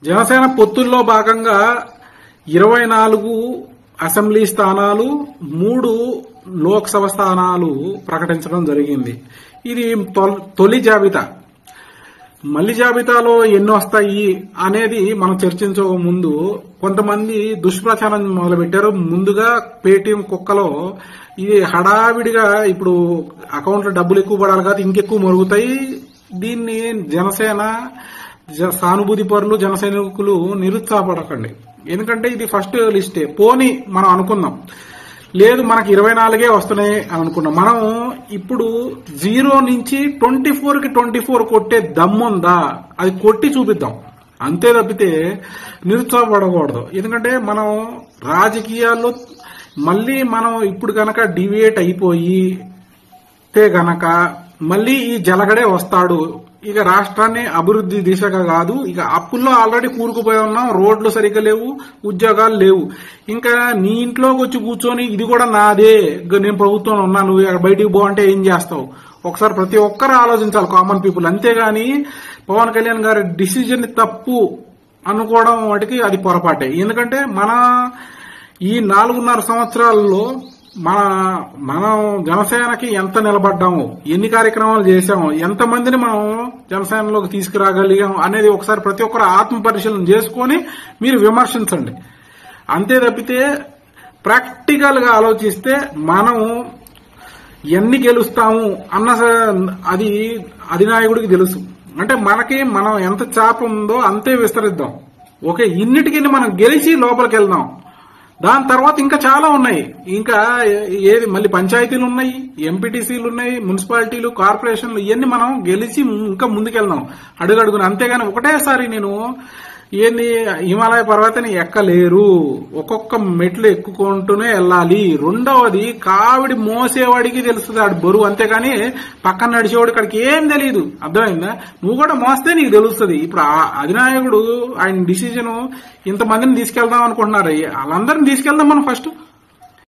జనసేన పొత్తుల్లో భాగంగా 24 అసెంబ్లీ స్థానాలు, 3 లోక్సభ స్థానాలు ప్రకటించడం జరిగింది. ఇది తొలి జాబితా. మళ్లీ జాబితాలో ఎన్ని వస్తాయి అనేది మనం చర్చించే ముందు కొంతమంది దుష్ప్రచారం మొదలుపెట్టారు. ముందుగా పేటీఎం కుక్కలో ఇది హడావిడిగా ఇప్పుడు అకౌంట్లో డబ్బులు ఎక్కువ పడాలి కదా, ఇంకెక్కువ మరుగుతాయి. దీన్ని జనసేన సానుభూతి పరులు, జన సైనికులు నిరుత్సాహపడకండి. ఎందుకంటే ఇది ఫస్ట్ లిస్టే. పోని మనం అనుకుందాం, లేదు మనకి 24 వస్తున్నాయి అని అనుకున్నాం. మనం ఇప్పుడు 0 నుంచి 24కి 24 కొట్టే దమ్ముందా, అది కొట్టి చూపిద్దాం. అంతే తప్పితే నిరుత్సాహపడకూడదు. ఎందుకంటే మనం రాజకీయాల్లో మళ్ళీ మనం ఇప్పుడు గనక డివియేట్ అయిపోయితే గనక మళ్ళీ ఈ జలగడే వస్తాడు. ఇక రాష్ట్రాన్ని అభివృద్ధి దిశగా కాదు, ఇక అప్పుల్లో ఆల్రెడీ కూరుకుపోయి ఉన్నాం. రోడ్లు సరిగ్గా లేవు, ఉద్యోగాలు లేవు. ఇంకా నీ ఇంట్లోకి వచ్చి కూర్చొని ఇది కూడా నాదే, నేను ప్రభుత్వం ఉన్నాను, నువ్వు బయటికి పోవంటే ఏం చేస్తావు? ఒకసారి ప్రతి ఒక్కరు ఆలోచించాలి, కామన్ పీపుల్. అంతేగాని పవన్ కళ్యాణ్ గారి డిసిజన్ తప్పు అనుకోవడం వాటికి అది పొరపాటే. ఎందుకంటే మన ఈ 4.5 సంవత్సరాల్లో మనం జనసేనకి ఎంత నిలబడ్డాము, ఎన్ని కార్యక్రమాలు చేశాము, ఎంతమందిని మనం జనసేనలోకి తీసుకురాగలిగాం అనేది ఒకసారి ప్రతి ఒక్కరు ఆత్మ పరిశీలన చేసుకుని మీరు విమర్శించండి. అంతే తప్పితే ప్రాక్టికల్ గా ఆలోచిస్తే మనం ఎన్ని గెలుస్తాము అన్న అది అధినాయకుడికి తెలుసు. అంటే మనం ఎంత చాప ఉందో అంతే విస్తరిద్దాం. ఓకే, ఇన్నిటికీ మనం గెలిచి లోపలికి వెళ్దాం. దాని తర్వాత ఇంకా చాలా ఉన్నాయి. ఇంకా ఏది మళ్ళీ పంచాయతీలు ఉన్నాయి, ఎంపీటీసీలు ఉన్నాయి, మున్సిపాలిటీలు, కార్పొరేషన్లు, ఇవన్నీ మనం గెలిచి ఇంకా ముందుకెళ్దాం అడుగడుగున. అంతేగాని ఒకటేసారి నేను ఏంది హిమాలయ పర్వతాన్ని ఎక్కలేరు, ఒక్కొక్క మెట్లు ఎక్కుకుంటూనే వెళ్ళాలి. రెండవది కావిడి మోసేవాడికి తెలుస్తుంది ఆడి బరువు, అంతేగాని పక్కన నడిచేవాడు ఇక్కడికి ఏం తెలియదు. అర్థమైందా? నువ్వు కూడా మోస్తే నీకు తెలుస్తుంది. ఇప్పుడు అధినాయకుడు ఆయన డిసిజన్ ఇంతమందిని తీసుకెళ్దాం అనుకుంటున్నారు, వాళ్ళందరినీ తీసుకెళ్దాం మనం ఫస్ట్.